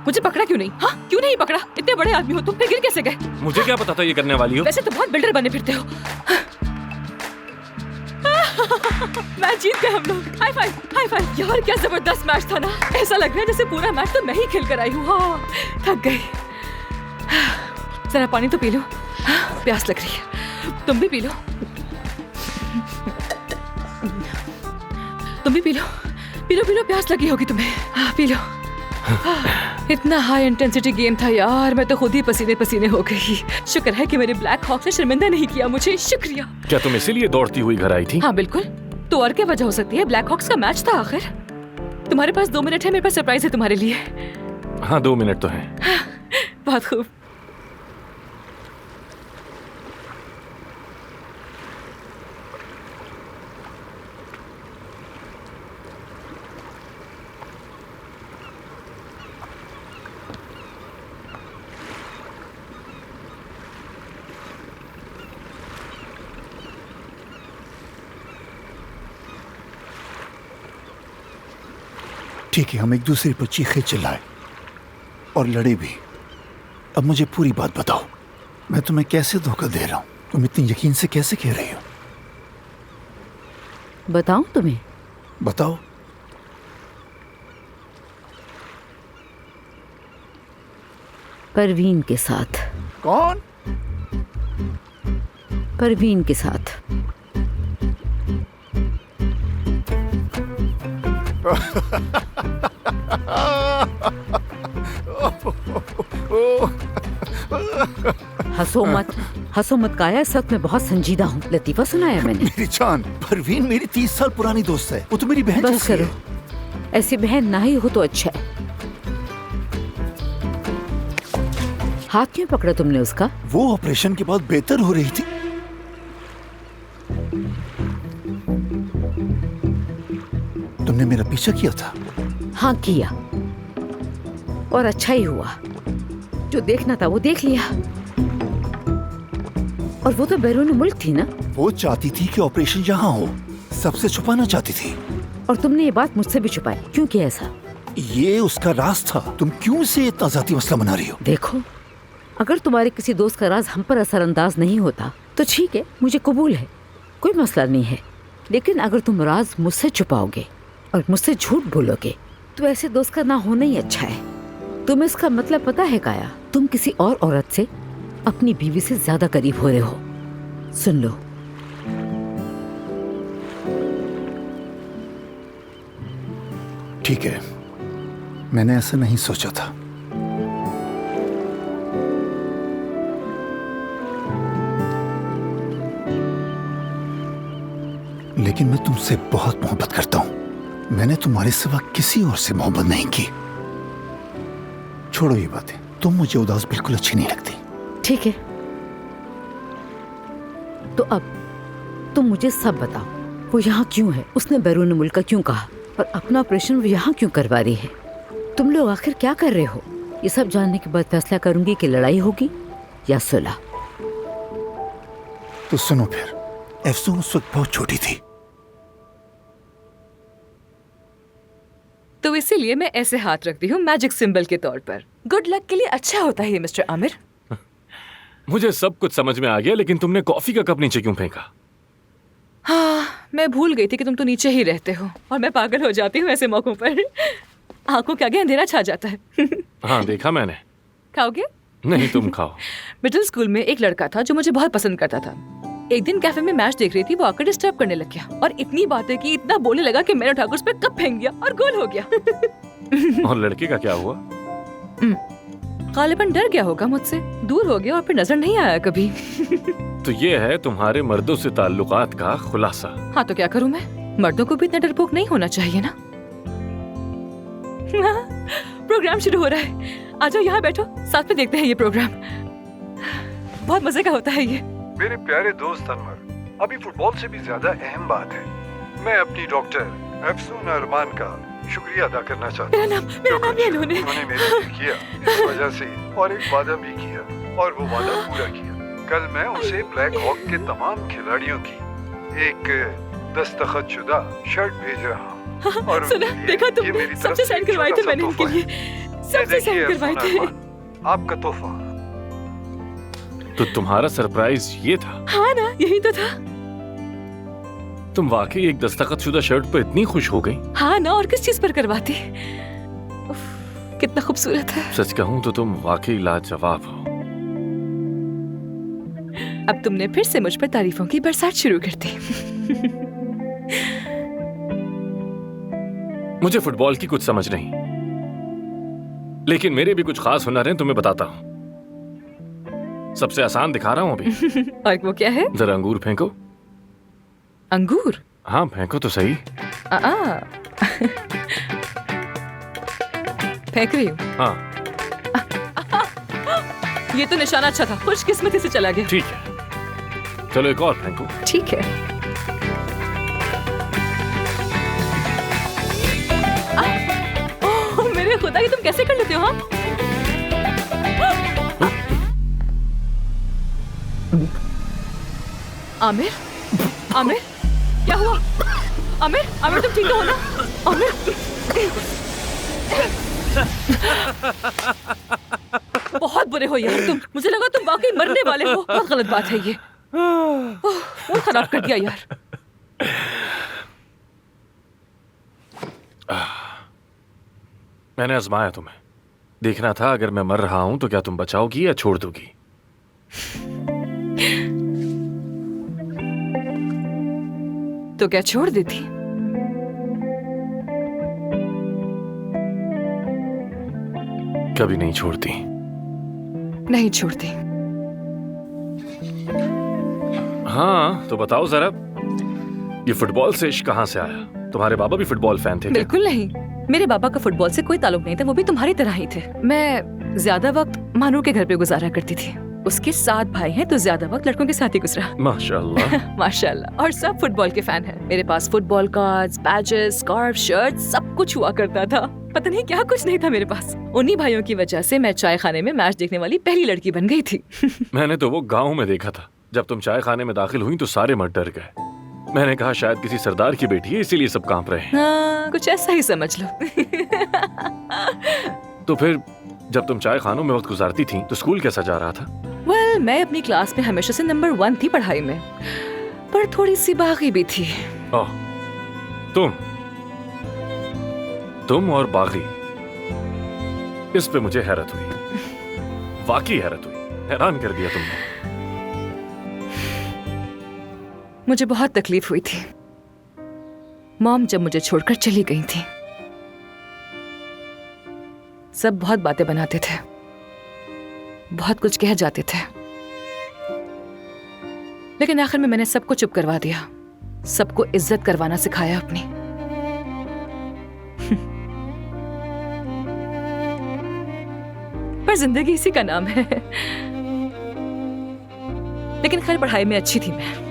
मुझे पकड़ा क्यों नहीं? हाँ क्यों नहीं पकड़ा? इतने बड़े आदमी हो तुम, फिर गिर कैसे गए? मुझे क्या पता था ये करने वाली हो? वैसे तो बहुत बिल्डर बने फिरते हो। मैच जीत गए हम लोग। High five, high five. यार क्या जबरदस्त मैच था ना। ऐसा लग रहा है जैसे पूरा मैच तो मैं ही खेल कर आई हूँ। हाँ थक गई। जरा पानी तो पी लो, प्यास लग रही है। तुम भी पी लो, तुम भी P low, P low, P low, प्यास लगी होगी तुम्हें। हाँ पी लो। इतना हाई इंटेंसिटी गेम था यार, मैं तो खुद ही पसीने पसीने हो गई। शुक्र है कि मेरे ब्लैक हॉक ने शर्मिंदा नहीं किया मुझे, शुक्रिया। क्या तुम इसीलिए दौड़ती हुई घर आई थी? हाँ बिल्कुल, तो और क्या वजह हो सकती है? ब्लैक हॉक्स का मैच था आखिर। तुम्हारे पास 2 मिनट है, मेरे पास सरप्राइज है तुम्हारे लिए। हाँ 2 मिनट तो है। बहुत खूब। ठीक है, हम एक दूसरे पर चीखे चिल्लाए और लड़े भी। अब मुझे पूरी बात बताओ, मैं तुम्हें कैसे धोखा दे रहा हूँ? तुम इतनी यकीन से कैसे कह रही हो? बताऊं तुम्हें? बताओ। परवीन के साथ। कौन? परवीन के साथ। हंसो मत, हंसो मत काया, इस वक्त मैं बहुत संजीदा हूँ। लतीफा सुनाया मैंने। मेरी जान, परवीन मेरी 30 साल पुरानी दोस्त है, वो तो मेरी बहन बस जैसी करो, है। ऐसी बहन ना ही हो तो अच्छा है। हाथ क्यों पकड़ा तुमने उसका? वो ऑपरेशन के बाद बेहतर हो रही थी। तुमने मेरा पीछा किया था? हाँ किया, और अच्छा ही हुआ। जो देखना था वो देख लिया। और वो तो बैरून मुल्क थी ना। वो चाहती थी कि ऑपरेशन यहाँ हो, सबसे छुपाना चाहती थी। और तुमने ये बात मुझसे भी छुपाई, क्यों किया ऐसा? ये उसका राज था। तुम क्यों इसे इतना जाती मसला बना रही हो? देखो, अगर तुम्हारे किसी दोस्त का राज हम पर असरअंदाज नहीं होता तो ठीक है, मुझे कबूल है, कोई मसला नहीं है। लेकिन अगर तुम राज मुझसे छुपाओगे और मुझसे झूठ बोलोगे तो ऐसे दोस्त का ना होना ही अच्छा है। तुम्हें इसका मतलब पता है काया? तुम किसी और औरत से अपनी बीवी से ज्यादा करीब हो रहे हो। सुन लो, ठीक है, मैंने ऐसा नहीं सोचा था। लेकिन मैं तुमसे बहुत मोहब्बत करता हूं। मैंने तुम्हारे सिवा किसी और से मोहब्बत नहीं की। छोड़ो ये बातें, तुम मुझे उदास बिल्कुल अच्छी नहीं लगती। ठीक है, तो अब तुम मुझे सब बताओ, वो यहाँ क्यों है? उसने बैरून मुल्क का क्यों कहा? और अपना ऑपरेशन वो यहाँ क्यों करवा रही है? तुम लोग आखिर क्या कर रहे हो? ये सब जानने के बाद फैसला करूंगी कि लड़ाई होगी या सुलह। तो सुनो फिर, एफसून उस वक्त बहुत छोटी थी। तो इसीलिए मैं ऐसे हाथ रखती हूँ मैजिक सिंबल के तौर पर। गुड लक के लिए अच्छा होता है ये मिस्टर आमिर। मुझे सब कुछ समझ में आ गया, लेकिन तुमने कॉफी का कप नीचे क्यों फेंका? हाँ, मैं भूल गई थी कि तुम तो नीचे ही रहते हो और मैं पागल हो जाती हूँ ऐसे मौकों पर। आंखों के आगे अंधेरा छा जाता है। हाँ, देखा मैंने। खाओगे? नहीं, तुम खाओ। मिडिल स्कूल में एक लड़का था जो मुझे बहुत पसंद करता था। एक दिन कैफे में मैच देख रही थी, वो आकर डिस्टर्ब करने लग गया और इतनी बातें की, इतना बोलने लगा कि मैंने उठाकर उस पर कप फेंक दिया और गोल हो गया। और लड़के का क्या हुआ? गालिबन डर गया होगा मुझसे, दूर हो गया और फिर नजर नहीं आया कभी। तो ये है तुम्हारे मर्दों से ताल्लुकात का खुलासा। हाँ, तो क्या करूँ मैं? मर्दों को भी इतना डरपोक नहीं होना चाहिए ना। प्रोग्राम शुरू हो रहा है, आ जाओ यहाँ बैठो, साथ में देखते हैं ये प्रोग्राम। बहुत मजे का होता है ये। मेरे प्यारे दोस्त अनवर, अभी फुटबॉल से भी ज्यादा अहम बात है। मैं अपनी डॉक्टर एफसून अरमान का शुक्रिया अदा करना चाहता हूँ। उन्होंने मेरे लिए किया, इस वजह से, और एक वादा भी किया और वो वादा पूरा किया। कल मैं उसे ब्लैक हॉक के तमाम खिलाड़ियों की एक दस्तखतशुदा शर्ट भेज रहा हूँ। और सुना, देखा तुमने? सबसे साइन करवाए थे मैंने इनके लिए, सबसे साइन करवाए थे। आपका तोहफा। तो तुम्हारा सरप्राइज ये था? हाँ ना, यही तो था। तुम वाकई एक दस्तखतशुदा शर्ट पर इतनी खुश हो गई? हाँ ना, और किस चीज पर करवाती? कितना खूबसूरत है। सच कहूँ तो तुम वाकई लाजवाब हो। अब तुमने फिर से मुझ पर तारीफों की बरसात शुरू कर दी। मुझे फुटबॉल की कुछ समझ नहीं, लेकिन मेरे भी कुछ खास हुनर हैं, तुम्हें बताता हूँ। सबसे आसान दिखा रहा हूँ अभी। और वो क्या है? जरा अंगूर फेंको। अंगूर? हाँ, फेंको तो सही। फेंक रही हूँ। हाँ। ये तो निशाना अच्छा था, खुशकिस्मती से चला गया। ठीक है, चलो एक और फेंको। ठीक है। ओह मेरे खुदा, ये तुम कैसे कर लेते हो? हाँ, आमिर, आमिर, क्या हुआ? आमिर, आमिर तुम ठीक तो हो ना? आमिर, बहुत बुरे हो यार तुम। मुझे लगा तुम वाकई मरने वाले हो। बहुत गलत बात है ये। वो खराब कर दिया यार। मैंने आजमाया तुम्हें, देखना था अगर मैं मर रहा हूं तो क्या तुम बचाओगी या छोड़ दोगी। तो क्या छोड़ देती? कभी नहीं छोड़ती। नहीं छोड़ती। हाँ, तो बताओ जरा, ये फुटबॉल से इश्क कहाँ से आया? तुम्हारे बाबा भी फुटबॉल फैन थे क्या? बिल्कुल नहीं, मेरे बाबा का फुटबॉल से कोई ताल्लुक नहीं था। वो भी तुम्हारी तरह ही थे। मैं ज्यादा वक्त मानूर के घर पे गुजारा करती थी। उसके 7 भाई हैं, तो ज्यादा वक्त लड़कों के साथ ही गुजरा। माशाल्लाह। माशाल्लाह। और सब फुटबॉल के फैन हैं। मेरे पास football cards, badges, scarf, shirt सब कुछ हुआ करता था। पता नहीं क्या कुछ नहीं था मेरे पास। उन्हीं भाइयों की वजह से मैं चाय खाने में मैच देखने वाली पहली लड़की बन गई थी। मैंने तो वो गाँव में देखा था। जब तुम चाय खाने में दाखिल हुई तो सारे मर्द डर गए। मैंने कहा शायद किसी सरदार की बेटी है, इसीलिए सब कांप रहे हैं। हाँ, कुछ ऐसा ही समझ लो। तो फिर जब तुम चाय खानों में वक्त गुजारती थी तो स्कूल कैसा जा रहा था? वेल, मैं अपनी क्लास में हमेशा से नंबर 1 थी पढ़ाई में, पर थोड़ी सी बागी भी थी। ओह, तुम और बागी, इस पे मुझे हैरत हुई, वाकई हैरत हुई, हैरान कर दिया तुमने। मुझे बहुत तकलीफ हुई थी मॉम जब मुझे छोड़कर चली गई थी। सब बहुत बातें बनाते थे, बहुत कुछ कह जाते थे, लेकिन आखिर में मैंने सबको चुप करवा दिया, सबको इज्जत करवाना सिखाया अपनी। पर जिंदगी इसी का नाम है। लेकिन खैर पढ़ाई में अच्छी थी मैं।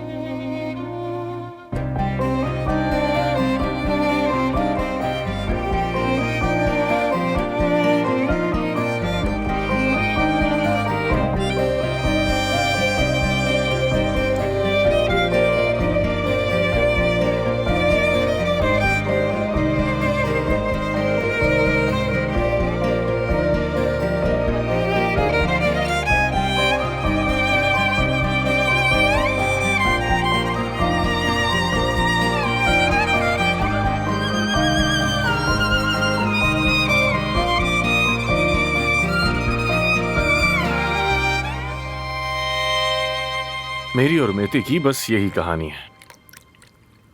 मेरी और मेते की बस यही कहानी है।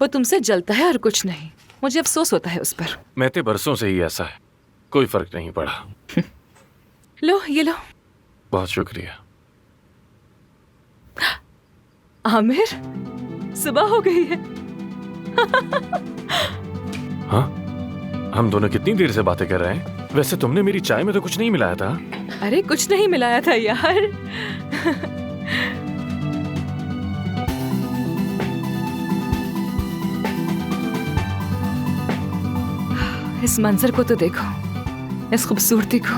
वो तुमसे जलता है और कुछ नहीं। मुझे अफसोस होता है उस पर। मेते बरसों से ही ऐसा है, कोई फर्क नहीं पड़ा। लो ये लो। बहुत शुक्रिया। आमिर, सुबह हो गई है। हाँ, हम दोनों कितनी देर से बातें कर रहे हैं? वैसे तुमने मेरी चाय में तो कुछ नहीं मिलाया था? अरे कुछ नहीं मिलाया था यार। इस मंजर को तो देखो, इस खूबसूरती को।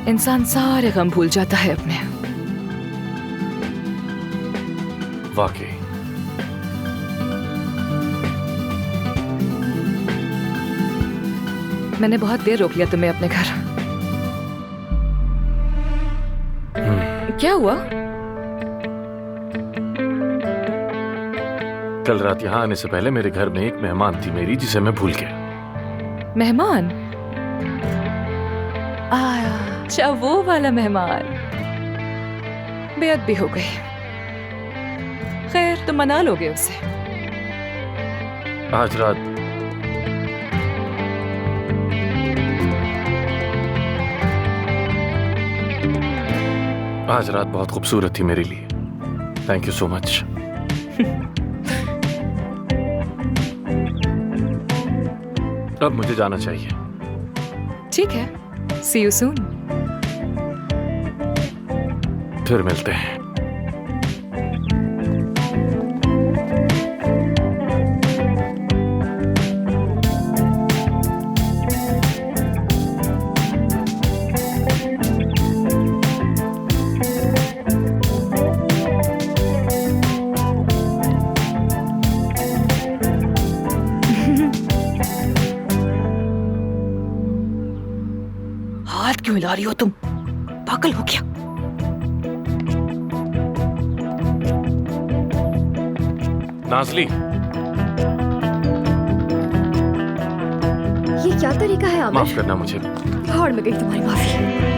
इंसान सारे गम भूल जाता है अपने। वाकई। मैंने बहुत देर रोक लिया तुम्हें अपने घर। क्या हुआ? कल रात यहाँ आने से पहले मेरे घर में एक मेहमान थी मेरी, जिसे मैं भूल गया। मेहमान? अच्छा, वो वाला मेहमान। बेअदबी हो गई। खैर, तुम मना लोगे उसे। आज रात बहुत खूबसूरत थी मेरे लिए। Thank you so much. अब मुझे जाना चाहिए। ठीक है, see you soon। फिर मिलते हैं। हाथ क्यों हिला रही हो तुम? पागल हो क्या? नाज़ली, ये क्या तरीका है आमिर? माफ करना मुझे। भाड़ में गई तुम्हारी माफी।